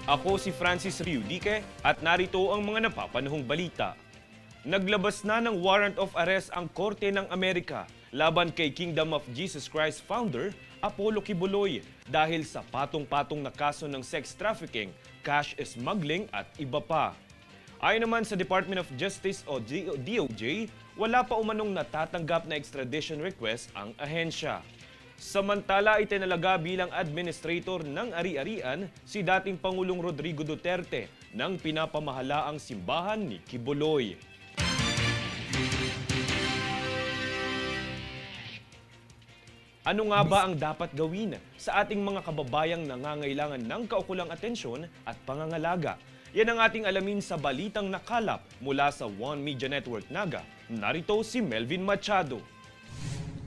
Ako si Francis Riudique at narito ang mga napapanahong balita. Naglabas na ng warrant of arrest ang Korte ng Amerika laban kay Kingdom of Jesus Christ founder Apollo Quiboloy dahil sa patong-patong na kaso ng sex trafficking, cash smuggling at iba pa. Ayon naman sa Department of Justice o DOJ, wala pa umanong natatanggap na extradition request ang ahensya. Samantala, itinalaga bilang administrator ng ari-arian si dating Pangulong Rodrigo Duterte ng pinapamahalaang simbahan ni Quiboloy. Ano nga ba ang dapat gawin sa ating mga kababayang nangangailangan ng kaukulang atensyon at pangangalaga? Yan ang ating alamin sa balitang nakalap mula sa One Media Network Naga. Narito si Melvin Machado.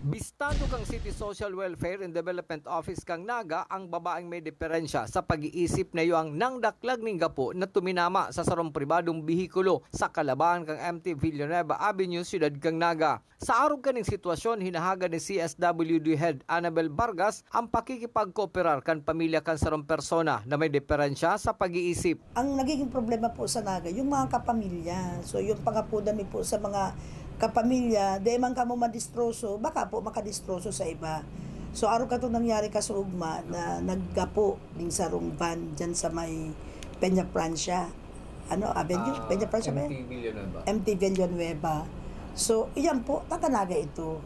Bistado kang City Social Welfare and Development Office kang Naga ang babaeng may diferensya sa pag-iisip na iyong nangdaklag ning gapo na tuminama sa sarong pribadong bihikulo sa kalabahan kang MT Villanueva Avenue, Ciudad kang Naga. Sa arog kaning sitwasyon, hinahaga ni CSWD Head Annabel Vargas ang pakikipagkooperar kan pamilya kan sarong persona na may diferensya sa pag-iisip. Ang nagiging problema po sa Naga, yung mga kapamilya. So yung pangapudan mi po sa mga kapamilya, di man ka mo madistroso, baka po makadistroso sa iba. So araw ka itong nangyari ka sa ugma na naggapo din sa rong van dyan sa may Peña Francia. Avenue? Peña Francia ba yan? MT Villanueva. So, iyan po, tatanaga ito.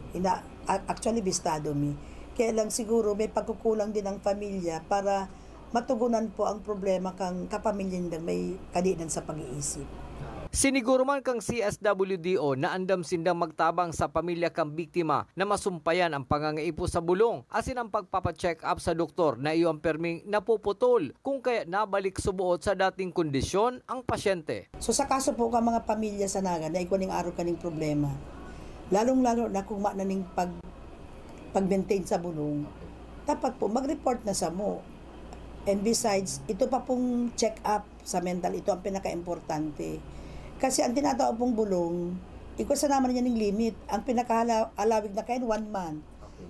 Actually, bistado mi. Kaya lang siguro may pagkukulang din ang pamilya para matugunan po ang problema kang kapamilya nila may kadinan sa pag-iisip. Siniguro man kang CSWDO na andam sindang magtabang sa pamilya kang biktima na masumpayan ang pangangaipo sa bulong asin ang pagpapacheck up sa doktor na iyong perming napuputol kung kaya nabalik subuot sa dating kondisyon ang pasyente. So sa kaso po ka mga pamilya sa Naga na ikuning araw kaning problema, lalong-lalo na kung mananing pag-maintain sa bulong, dapat po mag-report na sa mo. And besides, ito pa pong check up sa mental, ito ang pinaka-importante. Kasi ang tinatawag pong bulong, ikusa naman niya ng limit. Ang pinaka-alawig na kayo, 1 month.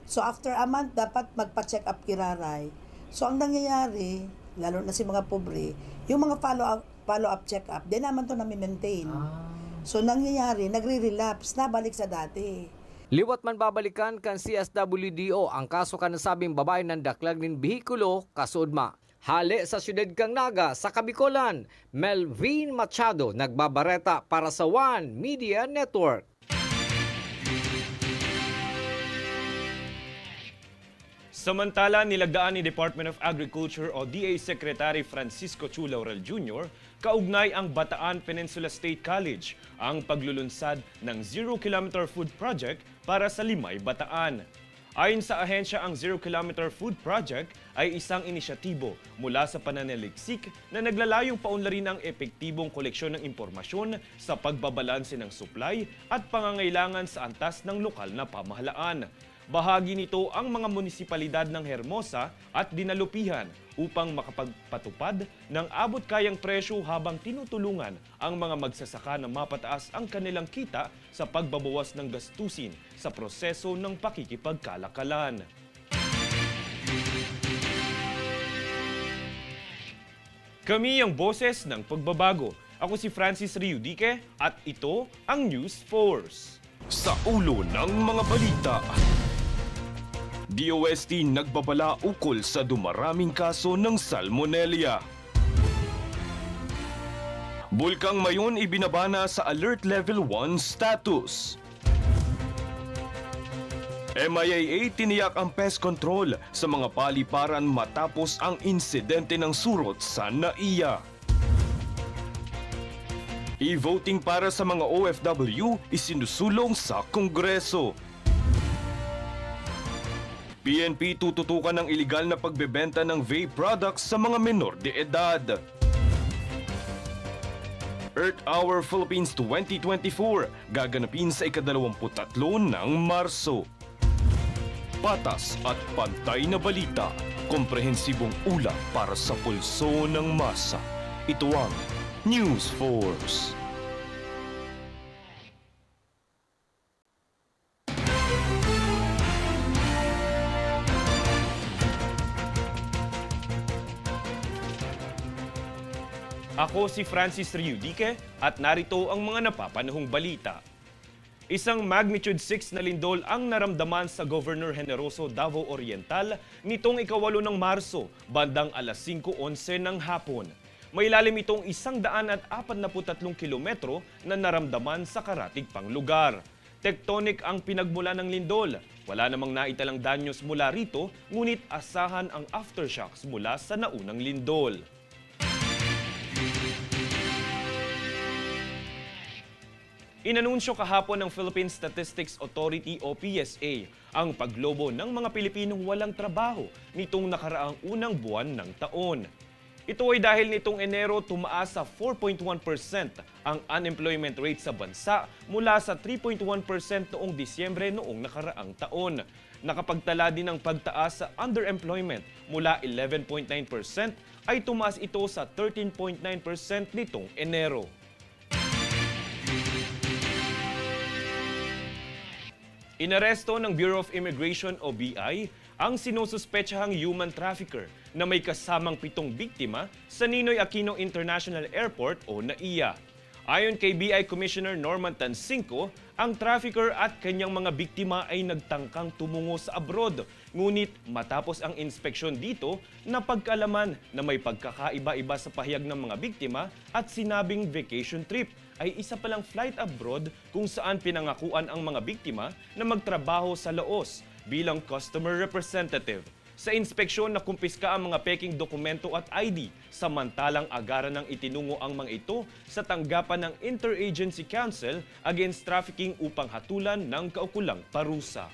So after a month, dapat magpa-check up kiraray. So ang nangyayari, lalo na si mga pobre, yung mga follow-up check-up, di naman ito nami-maintain. So nangyayari, nagre-relapse, nabalik sa dati. Liwat man babalikan kan CSWDO ang kaso kan nasabing babae ng daklag nin bihikulo kasudma. Hali sa Siyudad kang Naga sa Kabikolan, Melvin Machado nagbabareta para sa One Media Network. Samantala, nilagdaan ni Department of Agriculture o DA Secretary Francisco Chu Laurel Jr. kaugnay ang Bataan Peninsula State College ang paglulunsad ng Zero Kilometer Food Project para sa Limay, Bataan. Ayon sa ahensya, ang Zero Kilometer Food Project ay isang inisyatibo mula sa pananaliksik na naglalayong paunlarin ang epektibong koleksyon ng impormasyon sa pagbabalanse ng supply at pangangailangan sa antas ng lokal na pamahalaan. Bahagi nito ang mga munisipalidad ng Hermosa at Dinalupihan upang makapagpatupad ng abot-kayang presyo habang tinutulungan ang mga magsasaka na mapataas ang kanilang kita sa pagbabawas ng gastusin sa proseso ng pakikipagkalakalan. Kami ang boses ng pagbabago. Ako si Francis Riudique at ito ang News Force. Sa ulo ng mga balita, DOST nagbabala ukol sa dumaraming kaso ng Salmonella. Bulkang Mayon ibinabana sa Alert Level 1 status. MIAA tiniyak ang pest control sa mga paliparan matapos ang insidente ng surot sa NAIA. E-voting para sa mga OFW isinusulong sa Kongreso. PNP tututukan ng iligal na pagbebenta ng vape products sa mga menor de edad. Earth Hour Philippines 2024 gaganapin sa ika-23 ng Marso. Patas at pantay na balita, komprehensibong ulat para sa pulso ng masa. Ito ang News Force. Ako si Francis Riudique at narito ang mga napapanahong balita. Isang magnitude 6 na lindol ang naramdaman sa Governor Generoso, Davao Oriental nitong ika-8 ng Marso, bandang alas 5:11 ng hapon. May lalim itong 143 kilometro na naramdaman sa karatig pang lugar. Tectonic ang pinagmula ng lindol. Wala namang naitalang danyos mula rito, ngunit asahan ang aftershocks mula sa naunang lindol. Inanunsyo kahapon ng Philippine Statistics Authority o PSA ang paglobo ng mga Pilipinong walang trabaho nitong nakaraang unang buwan ng taon. Ito ay dahil nitong Enero tumaas sa 4.1% ang unemployment rate sa bansa mula sa 3.1% noong Disyembre noong nakaraang taon. Nakapagtala din ng pagtaas sa underemployment mula 11.9% ay tumaas ito sa 13.9% nitong Enero. Inaresto ng Bureau of Immigration o BI ang sinususpetsahang human trafficker na may kasamang 7 biktima sa Ninoy Aquino International Airport o NAIA. Ayon kay BI Commissioner Norman Tansinco, ang trafficker at kanyang mga biktima ay nagtangkang tumungo sa abroad. Ngunit matapos ang inspeksyon dito, napagkaalaman na may pagkakaiba-iba sa pahayag ng mga biktima at sinabing vacation trip ay isa palang flight abroad kung saan pinangakuan ang mga biktima na magtrabaho sa Laos bilang customer representative. Sa inspeksyon, nakumpiska ang mga peking dokumento at ID, samantalang agaran ng itinungo ang mga ito sa tanggapan ng Interagency Council Against Trafficking upang hatulan ng kaukulang parusa.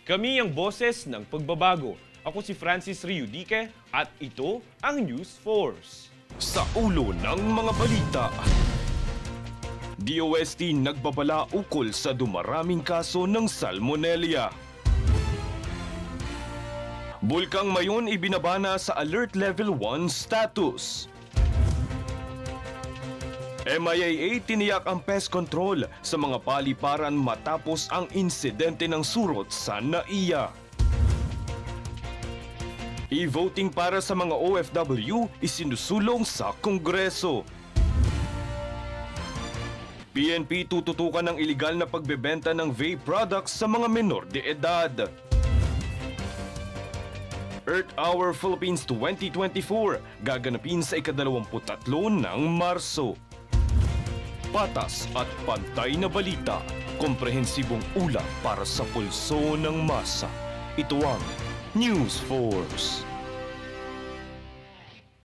Kami ang boses ng pagbabago. Ako si Francis Riudique at ito ang News Force. Sa ulo ng mga balita, DOST nagbabala ukol sa dumaraming kaso ng Salmonella. Bulkang Mayon ibinabana sa Alert Level 1 status. MIAA tiniyak ang pest control sa mga paliparan matapos ang insidente ng surot sa NAIA. E-voting para sa mga OFW isinusulong sa Kongreso. PNP tututukan ng iligal na pagbebenta ng vape products sa mga menor de edad. Earth Hour Philippines 2024 gaganapin sa ika-23 ng Marso. Patas at pantay na balita, komprehensibong ulat para sa pulso ng masa. Ito ang News Force.